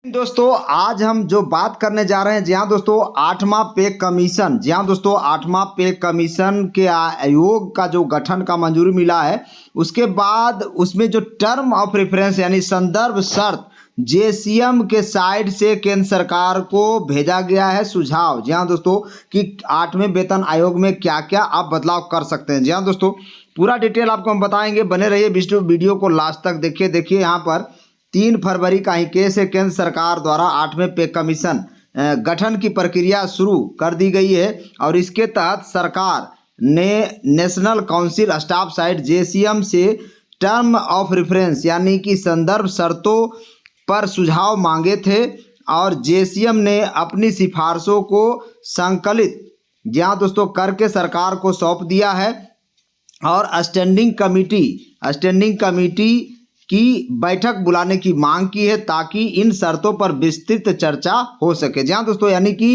दोस्तों आज हम जो बात करने जा रहे हैं, जी हाँ दोस्तों, आठवां पे कमीशन। जी हाँ दोस्तों, आठवां पे कमीशन के आयोग का जो गठन का मंजूरी मिला है, उसके बाद उसमें जो टर्म ऑफ रेफरेंस यानी संदर्भ शर्त जेसीएम के साइड से केंद्र सरकार को भेजा गया है सुझाव। जी हाँ दोस्तों, कि आठवें वेतन आयोग में क्या क्या आप बदलाव कर सकते हैं। जी हाँ दोस्तों, पूरा डिटेल आपको हम बताएंगे, बने रहिए वीडियो को लास्ट तक देखिए यहाँ पर 3 फरवरी का ही केस है। केंद्र सरकार द्वारा आठवें पे कमीशन गठन की प्रक्रिया शुरू कर दी गई है और इसके तहत सरकार ने national council staff side JCM से टर्म ऑफ रेफरेंस यानी कि संदर्भ शर्तों पर सुझाव मांगे थे और जेसीएम ने अपनी सिफारिशों को संकलित जहाँ दोस्तों करके सरकार को सौंप दिया है और स्टैंडिंग कमेटी की बैठक बुलाने की मांग की है ताकि इन शर्तों पर विस्तृत चर्चा हो सके। जहाँ दोस्तों यानी कि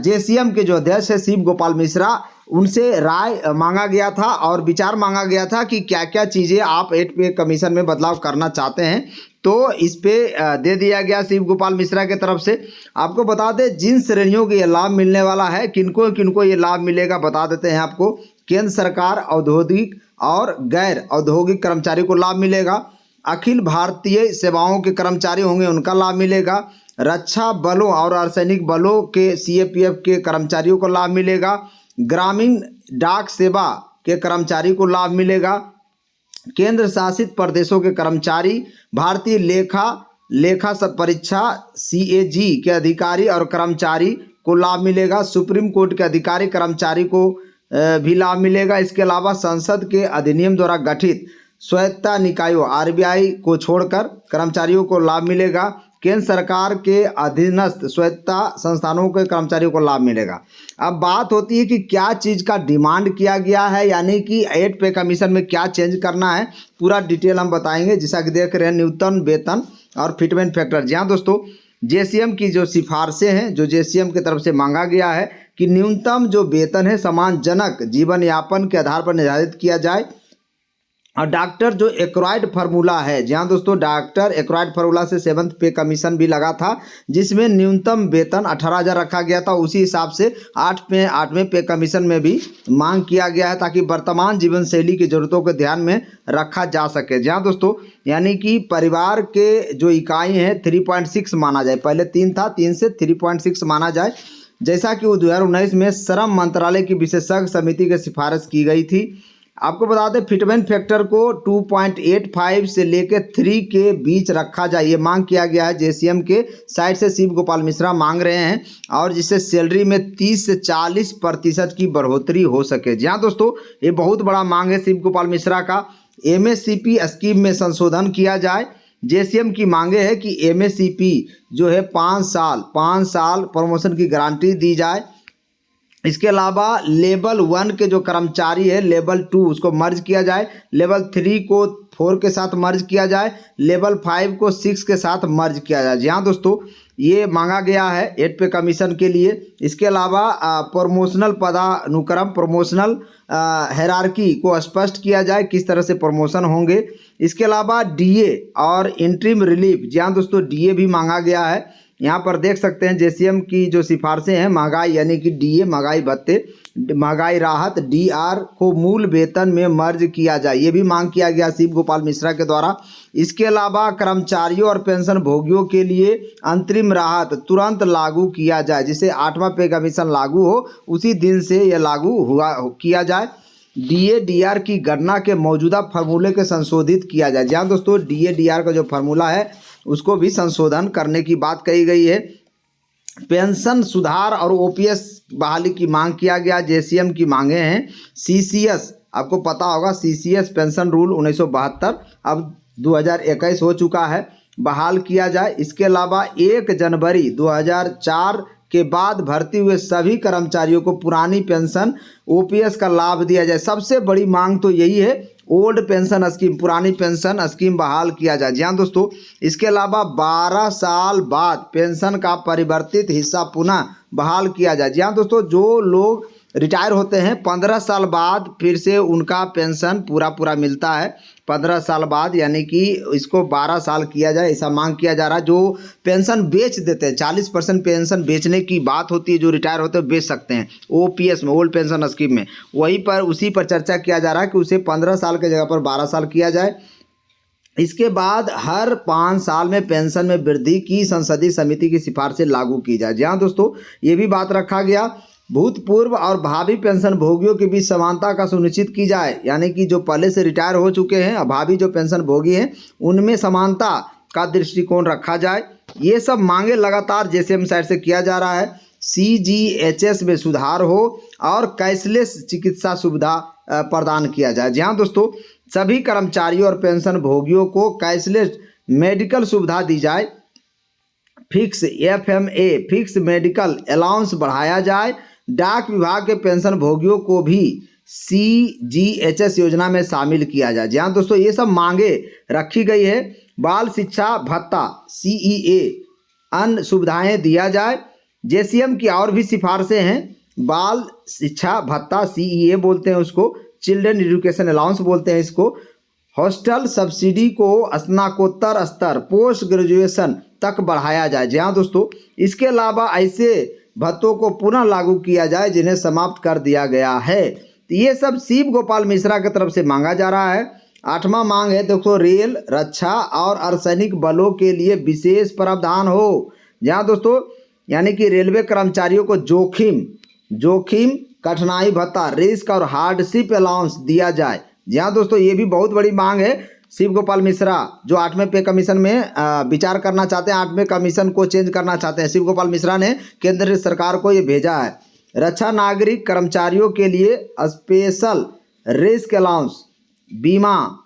जेसीएम के जो अध्यक्ष है शिव गोपाल मिश्रा, उनसे राय मांगा गया था और विचार मांगा गया था कि क्या क्या चीज़ें आप 8 पे कमीशन में बदलाव करना चाहते हैं, तो इस पे दे दिया गया शिव गोपाल मिश्रा के तरफ से। आपको बता दें जिन श्रेणियों को ये लाभ मिलने वाला है, किनको किनको ये लाभ मिलेगा बता देते हैं आपको। केंद्र सरकार औद्योगिक और गैर औद्योगिक कर्मचारी को लाभ मिलेगा, अखिल भारतीय सेवाओं के कर्मचारी होंगे उनका लाभ मिलेगा, रक्षा बलों और अर्धसैनिक बलों के सीएपीएफ के कर्मचारियों को लाभ मिलेगा, ग्रामीण डाक सेवा के कर्मचारी को लाभ मिलेगा, केंद्र शासित प्रदेशों के कर्मचारी, भारतीय लेखा परीक्षा सीएजी के अधिकारी और कर्मचारी को लाभ मिलेगा, सुप्रीम कोर्ट के अधिकारी कर्मचारी को भी लाभ मिलेगा। इसके अलावा संसद के अधिनियम द्वारा गठित स्वायत्ता निकायों आरबीआई को छोड़कर कर्मचारियों को लाभ मिलेगा, केंद्र सरकार के अधीनस्थ स्वायत्ता संस्थानों के कर्मचारियों को लाभ मिलेगा। अब बात होती है कि क्या चीज़ का डिमांड किया गया है, यानी कि 8 पे कमीशन में क्या चेंज करना है, पूरा डिटेल हम बताएंगे। जैसा कि देख रहे हैं न्यूनतम वेतन और फिटमेंट फैक्टर। जी हाँ दोस्तों, जेसीएम की जो सिफारिशें हैं, जो जेसीएम की तरफ से मांगा गया है कि न्यूनतम जो वेतन है सम्मानजनक जीवन यापन के आधार पर निर्धारित किया जाए और डॉक्टर जो एक्वायर्ड फार्मूला है, जहाँ दोस्तों डॉक्टर एक्वायर्ड फार्मूला से 7th पे कमीशन भी लगा था जिसमें न्यूनतम वेतन 18,000 रखा गया था, उसी हिसाब से 8वें पे कमीशन में भी मांग किया गया है ताकि वर्तमान जीवन शैली की ज़रूरतों को ध्यान में रखा जा सके। जहाँ दोस्तों यानी कि परिवार के जो इकाई हैं 3.6 माना जाए, पहले 3 था, 3 से 3.6 माना जाए, जैसा कि 2019 में श्रम मंत्रालय की विशेषज्ञ समिति की सिफारिश की गई थी। आपको बता दें फिटमेंट फैक्टर को 2.85 से लेकर 3 के बीच रखा जाए, ये मांग किया गया है जेसीएम के साइड से। शिव गोपाल मिश्रा मांग रहे हैं और जिससे सैलरी में 30 से 40% की बढ़ोतरी हो सके। जी हाँ दोस्तों, ये बहुत बड़ा मांग है शिव गोपाल मिश्रा का। एमएससीपी स्कीम में संशोधन किया जाए। जेसीएम की मांगे है कि एमएससीपी जो है 5 साल प्रमोशन की गारंटी दी जाए। इसके अलावा लेवल 1 के जो कर्मचारी है लेवल 2 उसको मर्ज किया जाए, लेवल 3 को 4 के साथ मर्ज किया जाए, लेवल 5 को 6 के साथ मर्ज किया जाए। जी हाँ दोस्तों, ये मांगा गया है 8 पे कमीशन के लिए। इसके अलावा प्रमोशनल पदानुक्रम प्रमोशनल हायरार्की को स्पष्ट किया जाए, किस तरह से प्रमोशन होंगे। इसके अलावा डीए और इंटरिम रिलीफ, जी हाँ दोस्तों डीए भी मांगा गया है। यहाँ पर देख सकते हैं जेसीएम की जो सिफारिशें हैं, महंगाई यानी कि डीए महंगाई भत्ते, महंगाई राहत डीआर को मूल वेतन में मर्ज किया जाए, ये भी मांग किया गया शिव गोपाल मिश्रा के द्वारा। इसके अलावा कर्मचारियों और पेंशन भोगियों के लिए अंतरिम राहत तुरंत लागू किया जाए, जिसे 8वां पे कमीशन लागू हो उसी दिन से यह लागू किया जाए। डीए डीआर की गणना के मौजूदा फार्मूले के संशोधित किया जाए। जहाँ दोस्तों डीए डीआर का जो फार्मूला है उसको भी संशोधन करने की बात कही गई है। पेंशन सुधार और ओपीएस बहाली की मांग किया गया। जेसीएम की मांगे हैं सीसीएस, आपको पता होगा सीसीएस पेंशन रूल 1972 अब 2021 हो चुका है, बहाल किया जाए। इसके अलावा 1 जनवरी 2004 के बाद भर्ती हुए सभी कर्मचारियों को पुरानी पेंशन ओपीएस का लाभ दिया जाए। सबसे बड़ी मांग तो यही है, ओल्ड पेंशन स्कीम पुरानी पेंशन स्कीम बहाल किया जाए। जी हाँ दोस्तों, इसके अलावा 12 साल बाद पेंशन का परिवर्तित हिस्सा पुनः बहाल किया जाए। जी हाँ दोस्तों, जो लोग रिटायर होते हैं 15 साल बाद फिर से उनका पेंशन पूरा मिलता है 15 साल बाद, यानी कि इसको 12 साल किया जाए ऐसा मांग किया जा रहा है। जो पेंशन बेच देते हैं 40% पेंशन बेचने की बात होती है, जो रिटायर होते हैं बेच सकते हैं ओपीएस में, ओल्ड पेंशन स्कीम में, उसी पर चर्चा किया जा रहा है कि उसे 15 साल की जगह पर 12 साल किया जाए। इसके बाद हर 5 साल में पेंशन में वृद्धि की संसदीय समिति की सिफारिशें लागू की जाए। जी हाँ दोस्तों, ये भी बात रखा गया। भूतपूर्व और भावी पेंशन भोगियों के बीच समानता का सुनिश्चित की जाए, यानी कि जो पहले से रिटायर हो चुके हैं और भावी जो पेंशन भोगी हैं उनमें समानता का दृष्टिकोण रखा जाए। ये सब मांगे लगातार जेसीएम साइड से किया जा रहा है। सीजीएचएस में सुधार हो और कैशलेस चिकित्सा सुविधा प्रदान किया जाए। जी हाँ दोस्तों, सभी कर्मचारियों और पेंशन भोगियों को कैशलेस मेडिकल सुविधा दी जाए। फिक्स एफएमए फिक्स मेडिकल अलाउंस बढ़ाया जाए। डाक विभाग के पेंशन भोगियों को भी सीजीएचएस योजना में शामिल किया जाए। जी हाँ दोस्तों, ये सब मांगे रखी गई है। बाल शिक्षा भत्ता सीईए अन्य सुविधाएं दिया जाए। जेसीएम की और भी सिफारिशें हैं। बाल शिक्षा भत्ता सीईए बोलते हैं उसको, चिल्ड्रन एजुकेशन अलाउंस बोलते हैं इसको। हॉस्टल सब्सिडी को स्नातकोत्तर स्तर पोस्ट ग्रेजुएशन तक बढ़ाया जाए। जी हाँ दोस्तों, इसके अलावा ऐसे भत्तों को पुनः लागू किया जाए जिन्हें समाप्त कर दिया गया है। तो ये सब शिव गोपाल मिश्रा की तरफ से मांगा जा रहा है। 8वां मांग है देखो, रेल रक्षा और अर्धसैनिक बलों के लिए विशेष प्रावधान हो। जहाँ दोस्तों, यानी कि रेलवे कर्मचारियों को जोखिम कठिनाई भत्ता रिस्क और हार्डशिप अलाउंस दिया जाए। जी हाँ दोस्तों, ये भी बहुत बड़ी मांग है। शिव गोपाल मिश्रा जो 8वें पे कमीशन में विचार करना चाहते हैं, 8वें कमीशन को चेंज करना चाहते हैं, शिव गोपाल मिश्रा ने केंद्र सरकार को ये भेजा है। रक्षा नागरिक कर्मचारियों के लिए स्पेशल रिस्क अलाउंस, बीमा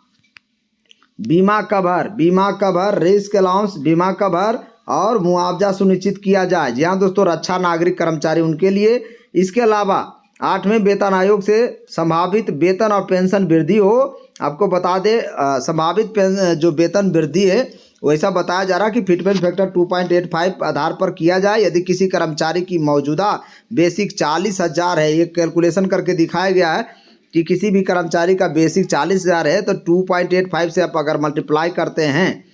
कवर रिस्क अलाउंस, बीमा कवर और मुआवजा सुनिश्चित किया जाए। जी हाँ दोस्तों, रक्षा नागरिक कर्मचारी उनके लिए। इसके अलावा 8वें वेतन आयोग से संभावित वेतन और पेंशन वृद्धि हो। आपको बता दें, संभावित जो वेतन वृद्धि है वैसा बताया जा रहा है कि फिटमेंट फैक्टर 2.85 आधार पर किया जाए। यदि किसी कर्मचारी की मौजूदा बेसिक 40,000 है, ये कैलकुलेशन करके दिखाया गया है कि किसी भी कर्मचारी का बेसिक 40,000 है, तो 2.85 से आप अगर मल्टीप्लाई करते हैं,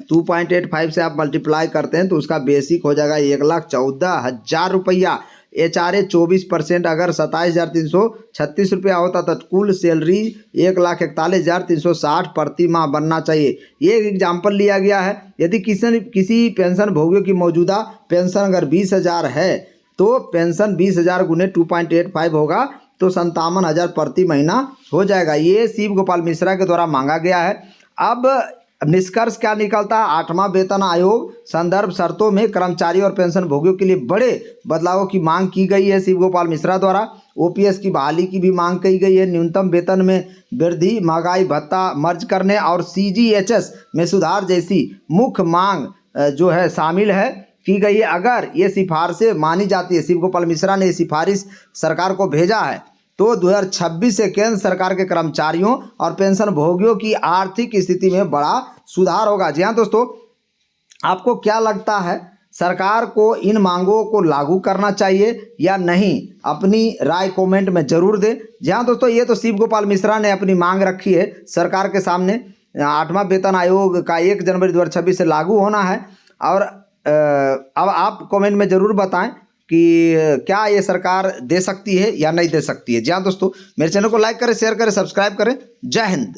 2.85 से आप मल्टीप्लाई करते हैं तो उसका बेसिक हो जाएगा 1,14,000 रुपया। HRA 24% अगर 27,336 रुपया होता तो कुल सैलरी 1,41,360 प्रति माह बनना चाहिए। ये एक एग्जाम्पल लिया गया है। यदि किसी पेंशन भोगियों की मौजूदा पेंशन अगर 20,000 है तो पेंशन 20,000 गुने 2.85 होगा तो 57,000 प्रति महीना हो जाएगा। ये शिव गोपाल मिश्रा के द्वारा मांगा गया है। अब निष्कर्ष क्या निकलता है? 8वां वेतन आयोग संदर्भ शर्तों में कर्मचारी और पेंशन भोगियों के लिए बड़े बदलावों की मांग की गई है शिव गोपाल मिश्रा द्वारा। ओपीएस की बहाली की भी मांग की गई है। न्यूनतम वेतन में वृद्धि, महंगाई भत्ता मर्ज करने और सीजीएचएस में सुधार जैसी मुख्य मांग जो है शामिल है की गई है। अगर ये सिफारिशें मानी जाती है, शिव गोपाल मिश्रा ने ये सिफारिश सरकार को भेजा है, तो 2026 से केंद्र सरकार के कर्मचारियों और पेंशन भोगियों की आर्थिक स्थिति में बड़ा सुधार होगा। जी हाँ दोस्तों, आपको क्या लगता है, सरकार को इन मांगों को लागू करना चाहिए या नहीं? अपनी राय कमेंट में जरूर दें। जी हाँ दोस्तों, ये तो शिव गोपाल मिश्रा ने अपनी मांग रखी है सरकार के सामने। 8वां वेतन आयोग का 1 जनवरी 2026 से लागू होना है। और अब आप कमेंट में ज़रूर बताएं कि क्या ये सरकार दे सकती है या नहीं दे सकती है। जी हाँ दोस्तों, मेरे चैनल को लाइक करें, शेयर करें, सब्सक्राइब करें। जय हिंद।